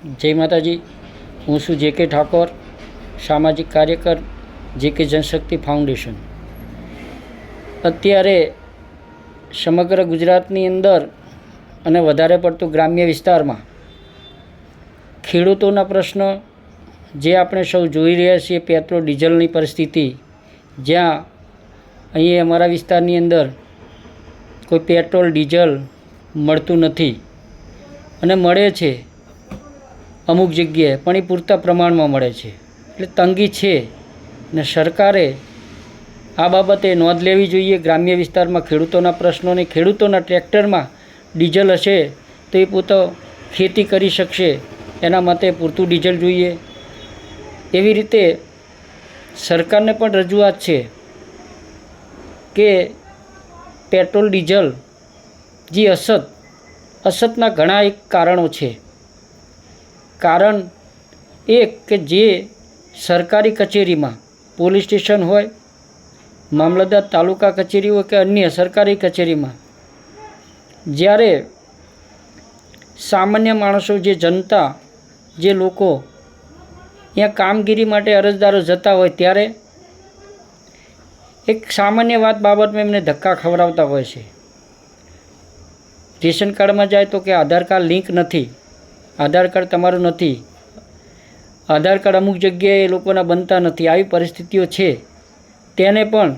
જય માતાજી। હું છું જે કે ઠાકોર, સામાજિક કાર્યકર, જે કે જનશક્તિ ફાઉન્ડેશન। અત્યારે સમગ્ર ગુજરાતની અંદર અને વધારે પડતું ગ્રામ્ય વિસ્તારમાં ખેડૂતોના પ્રશ્ન જે આપણે સૌ જોઈ રહ્યા છીએ, પેટ્રોલ ડીઝલની પરિસ્થિતિ, જ્યાં અહીં અમારા વિસ્તારની અંદર કોઈ પેટ્રોલ ડીઝલ મળતું નથી અને મળે છે અમુક જગ્યાએ, પણ એ પૂરતા પ્રમાણમાં મળે છે, એટલે તંગી છે ને સરકારે આ બાબતે નોંધ લેવી જોઈએ। ગ્રામ્ય વિસ્તારમાં ખેડૂતોના પ્રશ્નોને, ખેડૂતોના ટ્રેક્ટરમાં ડીઝલ હશે તો એ પોતે ખેતી કરી શકશે, એના માટે પૂરતું ડીઝલ જોઈએ। એવી રીતે સરકારને પણ રજૂઆત છે કે પેટ્રોલ ડીઝલ જે અછતના ઘણા એક કારણો છે। કારણ એક કે જે સરકારી કચેરીમાં, પોલીસ સ્ટેશન હોય, મામલતદાર તાલુકા કચેરી હોય કે અન્ય સરકારી કચેરીમાં, જ્યારે સામાન્ય માણસો, જે જનતા, જે લોકો ત્યાં કામગીરી માટે અરજદારો જતા હોય, ત્યારે એક સામાન્ય વાત બાબતમાં એમને ધક્કા ખવડાવતા હોય છે। રેશન કાર્ડમાં જાય તો કે આધાર કાર્ડ લિંક નથી, આધાર કાર્ડ તમારું નથી, આધાર કાર્ડ અમુક જગ્યાએ એ લોકોના બનતા નથી, આવી પરિસ્થિતિઓ છે। તેને પણ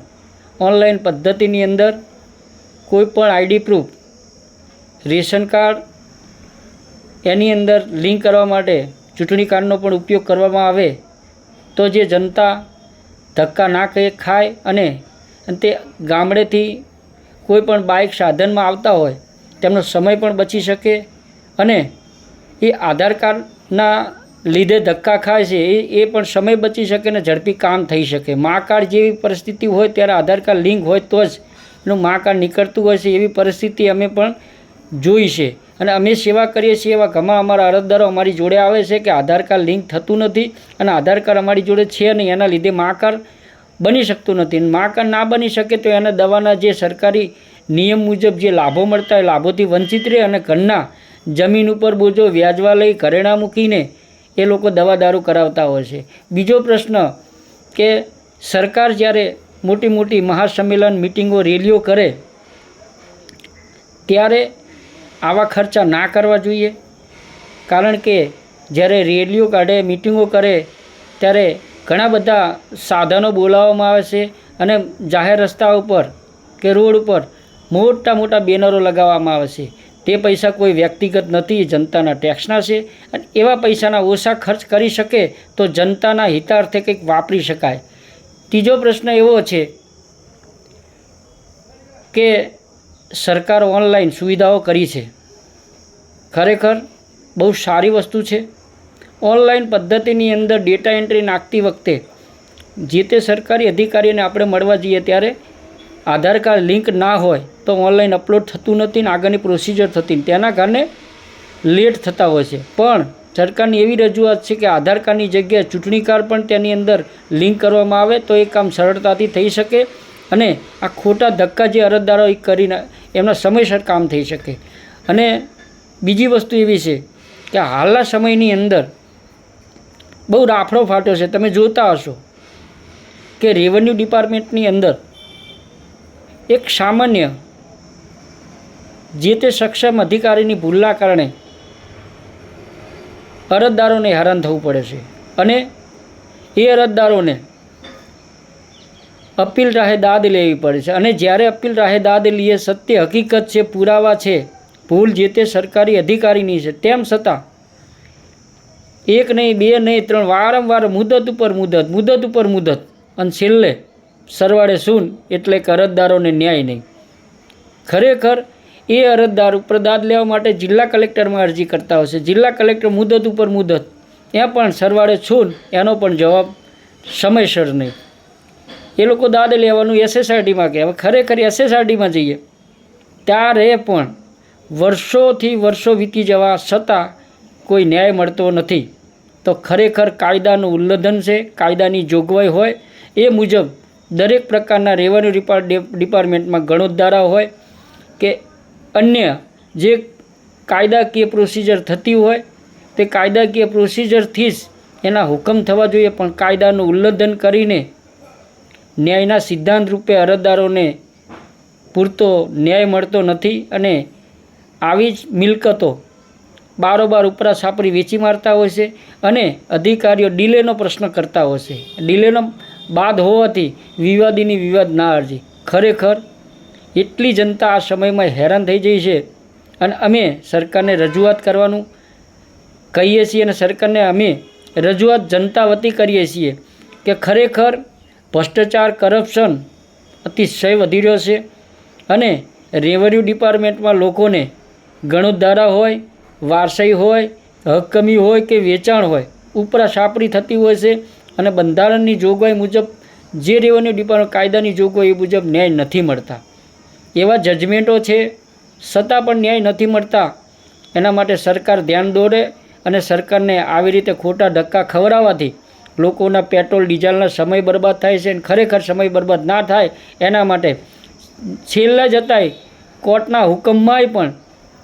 ઓનલાઈન પદ્ધતિની અંદર કોઈ પણ આઈડી પ્રૂફ, રેશન કાર્ડ, એની અંદર લિંક કરવા માટે ચૂંટણી કાર્ડનો પણ ઉપયોગ કરવામાં આવે તો જે જનતા ધક્કા ના ખાય અને તે ગામડેથી કોઈ પણ બાઇક સાધનમાં આવતા હોય તેમનો સમય પણ બચી શકે અને એ આધાર કાર્ડના લીધે ધક્કા ખાય છે એ પણ સમય બચી શકે ને ઝડપી કામ થઈ શકે। મા કાર્ડ જેવી પરિસ્થિતિ હોય ત્યારે આધાર કાર્ડ લિંક હોય તો જ એનું મા કાર્ડ નીકળતું હોય છે, એવી પરિસ્થિતિ અમે પણ જોઈ છે અને અમે સેવા કરીએ છીએ। એવા ઘણા અમારા અરજદારો અમારી જોડે આવે છે કે આધાર કાર્ડ લિંક થતું નથી અને આધાર કાર્ડ અમારી જોડે છે નહીં, એના લીધે મા કાર્ડ બની શકતું નથી। મા કાર્ડ ના બની શકે તો એના દવાના જે સરકારી નિયમ મુજબ જે લાભો મળતા હોય, લાભોથી વંચિત રહે અને ઘરના જમીન ઉપર બોજો વ્યાજવા લઈ ઘરેણાં મૂકીને એ લોકો દવા દારૂ કરાવતા હોય છે। બીજો પ્રશ્ન કે સરકાર જ્યારે મોટી મોટી મહાસંમેલન, મિટિંગો, રેલીઓ કરે ત્યારે આવા ખર્ચા ના કરવા જોઈએ, કારણ કે જ્યારે રેલીઓ કાઢે, મિટિંગો કરે ત્યારે ઘણા બધા સાધનો બોલાવવામાં આવે છે અને જાહેર રસ્તા ઉપર કે રોડ ઉપર મોટા મોટા બેનરો લગાવવામાં આવે છે। તે પૈસા કોઈ વ્યક્તિગત નથી, જનતાના ટેક્સના છે અને એવા પૈસાના ઓછા ખર્ચ કરી શકે તો જનતાના હિતાર્થે કંઈક વાપરી શકાય। ત્રીજો પ્રશ્ન એવો છે કે સરકાર ઓનલાઈન સુવિધાઓ કરી છે, ખરેખર બહુ સારી વસ્તુ છે। ઓનલાઈન પદ્ધતિની અંદર ડેટા એન્ટ્રી નાખતી વખતે જે તે સરકારી અધિકારીને આપણે મળવા જઈએ ત્યારે આધાર કાર્ડ લિંક ના હોય તો ઓનલાઈન અપલોડ થતું નથી ને આગળની પ્રોસિજર થતી, તેના કારણે લેટ થતા હોય છે। પણ સરકારની એવી રજૂઆત છે કે આધાર કાર્ડની જગ્યાએ ચૂંટણી કાર્ડ પણ તેની અંદર લિંક કરવામાં આવે તો એ કામ સરળતાથી થઈ શકે અને આ ખોટા ધક્કા જે અરજદારો કરીને એમના સમયસર કામ થઈ શકે। અને બીજી વસ્તુ એવી છે કે હાલના સમયની અંદર બહુ રાફડો ફાટ્યો છે। તમે જોતા હશો કે રેવન્યુ ડિપાર્ટમેન્ટની અંદર એક સામાન્ય જે તે સક્ષમ અધિકારીની ભૂલના કારણે અરજદારોને હેરાન થવું પડે છે અને એ અરજદારોને અપીલ રાહે દાદ લેવી પડે છે અને જ્યારે અપીલ રાહે દાદ લઈએ, સત્ય હકીકત છે, પુરાવા છે, ભૂલ જે તે સરકારી અધિકારીની છે, તેમ છતાં એક નહીં, બે નહીં, ત્રણ, વારંવાર મુદત ઉપર મુદત અને છેલ્લે સરવાળે શૂન, એટલે કે અરજદારોને ન્યાય નહીં। ખરેખર એ અરજદાર ઉપર દાદ લેવા માટે જિલ્લા કલેક્ટરમાં અરજી કરતા હોય છે, જિલ્લા કલેક્ટર મુદત ઉપર મુદત, ત્યાં પણ સરવાળે છૂન, એનો પણ જવાબ સમયસર નહીં। એ લોકો દાદ લેવાનું SSRDમાં કહે, હવે ખરેખર SSRDમાં જઈએ ત્યારે પણ વર્ષોથી વર્ષો વીતી જવા છતાં કોઈ ન્યાય મળતો નથી। તો ખરેખર કાયદાનું ઉલ્લંઘન છે। કાયદાની જોગવાઈ હોય એ મુજબ દરેક પ્રકારના રેવન્યુ ડિપાર્ટમેન્ટમાં ગણોદ્ધારા હોય કે અન્ય જે કાયદાકીય પ્રોસિજર થતી હોય તે કાયદાકીય પ્રોસિજરથી જ એના હુકમ થવા જોઈએ, પણ કાયદાનું ઉલ્લંઘન કરીને ન્યાયના સિદ્ધાંત રૂપે અરજદારોને પૂરતો ન્યાય મળતો નથી અને આવી જ મિલકતો બારોબાર ઉપરા છાપરી વેચી મારતા હોય છે અને અધિકારીઓ ડીલેનો પ્રશ્ન કરતા હોય છે. ડીલેનો બાદ હોવાથી વિવાદીની વિવાદ ના અરજી. ખરેખર એટલી જનતા આ સમયમાં હેરાન થઈ જઈ છે અને અમે સરકારને રજૂઆત કરવાનું કહીએ છીએ અને સરકારને અમે રજૂઆત જનતા વતી કરીએ છીએ કે ખરેખર ભ્રષ્ટાચાર, કરપ્શન અતિશય વધી રહ્યો છે અને રેવન્યુ ડિપાર્ટમેન્ટમાં લોકોને ગણોદ્ધારા હોય, વારસાઈ હોય, હક કમી હોય કે વેચાણ હોય, ઉપરા છાપરી થતી હોય છે અને બંધારણની જોગવાઈ મુજબ જે રેવન્યુ ડિપાર્ટમેન્ટ કાયદાની જોગવાઈ એ મુજબ ન્યાય નથી મળતા. એવા જજમેન્ટો છે છતાં પણ ન્યાય નથી મળતા. એના માટે સરકાર ધ્યાન દોરે અને સરકારને આવી રીતે ખોટા ધક્કા ખવડાવવાથી લોકોના પેટ્રોલ ડીઝલના સમય બરબાદ થાય છે અને ખરેખર સમય બરબાદ ના થાય એના માટે છેલ્લા જતાંય કોર્ટના હુકમમાંય પણ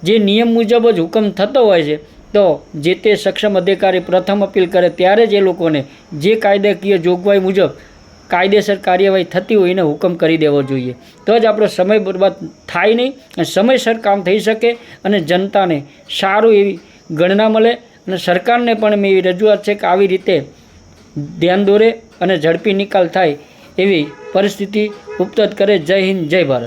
જે નિયમ મુજબ જ હુકમ થતો હોય છે તો જે તે સક્ષમ અધિકારી પ્રથમ અપીલ કરે ત્યારે જ એ લોકોને જે કાયદાકીય જોગવાઈ મુજબ કાયદેસર કાર્યવાહી થતી હોય એને હુકમ કરી દેવો જોઈએ. તો જ આપણો સમય બરબાદ થાય નહીં અને સમયસર કામ થઈ શકે અને જનતાને સારું એવી ગણના મળે. અને સરકારને પણ મેં એવી રજૂઆત છે કે આવી રીતે ધ્યાન દોરે અને ઝડપી નિકાલ થાય એવી પરિસ્થિતિ ઉપતત કરે. જય હિન્દ, જય ભારત.